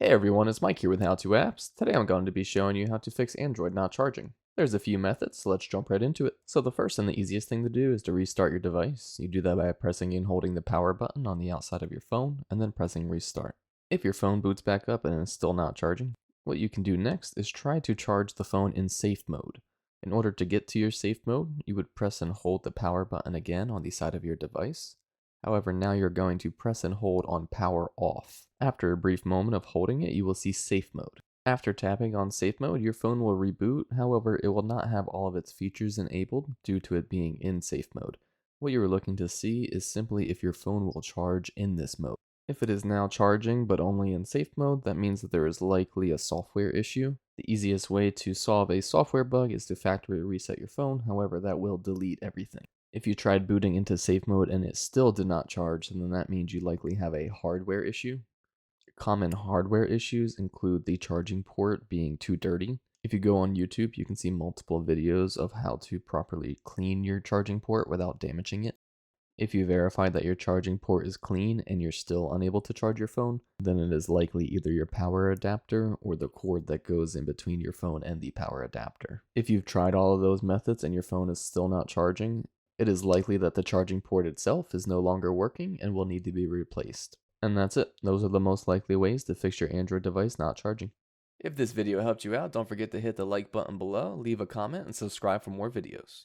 Hey everyone, it's Mike here with How To Apps. Today I'm going to be showing you how to fix Android not charging. There's a few methods, so let's jump right into it. So the first and the easiest thing to do is to restart your device. You do that by pressing and holding the power button on the outside of your phone and then pressing restart. If your phone boots back up and is still not charging, what you can do next is try to charge the phone in safe mode. In order to get to your safe mode, you would press and hold the power button again on the side of your device. However, now you're going to press and hold on power off. After a brief moment of holding it, you will see safe mode. After tapping on safe mode, your phone will reboot, however, it will not have all of its features enabled due to it being in safe mode. What you are looking to see is simply if your phone will charge in this mode. If it is now charging but only in safe mode, that means that there is likely a software issue. The easiest way to solve a software bug is to factory reset your phone, however, that will delete everything. If you tried booting into safe mode and it still did not charge, then that means you likely have a hardware issue. Common hardware issues include the charging port being too dirty. If you go on YouTube, you can see multiple videos of how to properly clean your charging port without damaging it. If you verify that your charging port is clean and you're still unable to charge your phone, then it is likely either your power adapter or the cord that goes in between your phone and the power adapter. If you've tried all of those methods and your phone is still not charging, it is likely that the charging port itself is no longer working and will need to be replaced. And that's it. Those are the most likely ways to fix your Android device not charging. If this video helped you out, don't forget to hit the like button below, leave a comment, and subscribe for more videos.